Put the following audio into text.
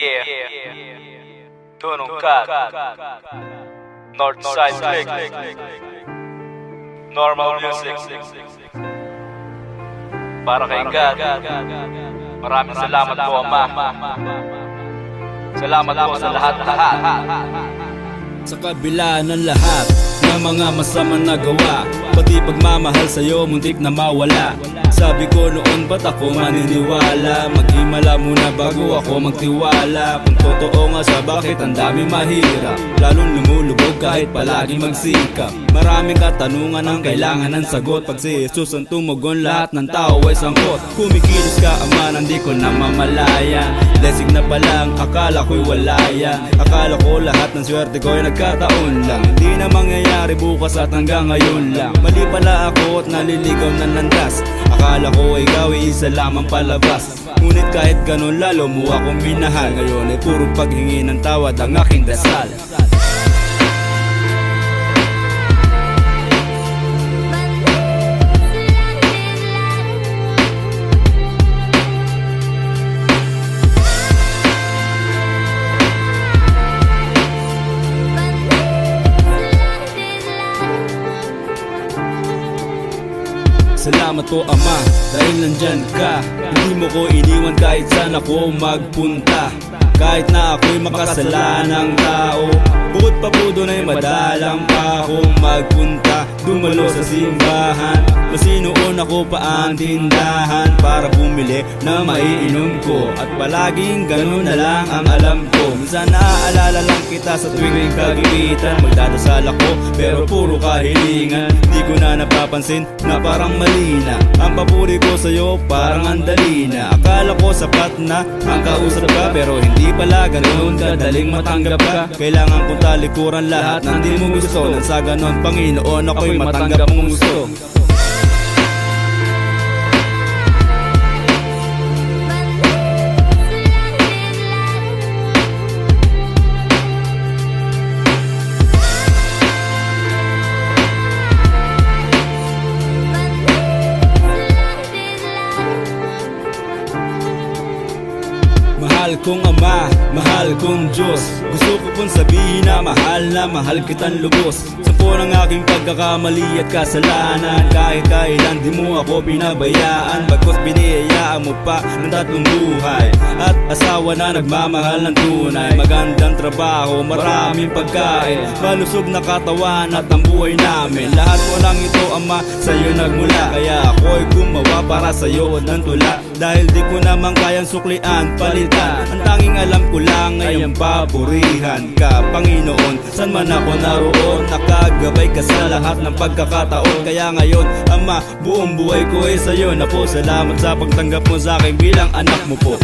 Yeah. Tunong Cat, Northside Click, Normal Music. Para kay God, maraming salamat po, Ama. Salamat po sa lahat-lahat. Sa kabila ng lahat ng mga masamang nagawa, pati pagmamahal sa'yo muntik na mawala. Sabi ko noon, ba't ako maniniwala? Maghimala muna bago ako magtiwala. Kung totoo nga sa bakit ang dami mahirap, lalong lumulubog kahit palagi magsikap. Maraming katanungan ang kailangan ng sagot. Pag si Jesus ang tumugon, lahat ng tao ay sangkot. Kumikilos ka, Ama, hindi ko na mamalaya. Blessing na palang, akala ko'y wala yan. Akala ko lahat ng swerte ko'y nagkataon lang. Hindi na mangyayari bukas at hanggang ngayon lang. Mali pala ako at naliligaw na landas. Akala ko ikaw ay isa lamang palabas. Ngunit kahit ganun lalo mo akong minahal. Ngayon ay puro paghingi ng tawad ang aking dasal. Salamat po, Ama, dahil nandyan ka. Hindi mo ko iniwan kahit saan ako magpunta. Kahit na ako'y makasalanang tao, bukod pa po doon ay madalang pa akong magpunta. Dumalo sa simbahan, masinuon ako pa ang tindahan para bumili na maiinom ko. At palaging ganun na lang ang alam ko. Minsan naaalala lang kita sa tuwing kagipitan. Magdadasal ako pero puro kahilingan. Di ko na napapansin na parang mali na. Ang papuri ko sa'yo parang andali na. Akala ko sapat na ang kausap ka, pero hindi pala ganun kadaling matanggap ka. Kailangan kong talikuran lahat ng di mo gusto. Nang sa ganon, Panginoon, ako'y matanggap mong gusto. Mahal kong Ama, mahal kong Diyos. Gusto ko pong sabihin na mahal kitang lubos. Sa po ng aking pagkakamali at kasalanan, kahit kailan di mo ako pinabayaan. Bagkus biniyayaan mo pa ng tatlong buhay at asawa na nagmamahal ng tunay. Magandang trabaho, maraming pagkain, malusog na katawan at ang buhay namin. Lahat mo lang ito, Ama, sa'yo nagmula. Kaya ako'y gumawa para sa'yo ng tula. Dahil di ko naman kayang suklian, palitan. Ang tanging alam ko lang ay ang papurihan ka, Panginoon. San man ako naroon, nakagabay ka sa lahat ng pagkakataon. Kaya ngayon, Ama, buong buhay ko ay sa'yo na po. Salamat sa pagtanggap mo sa akin bilang anak mo po.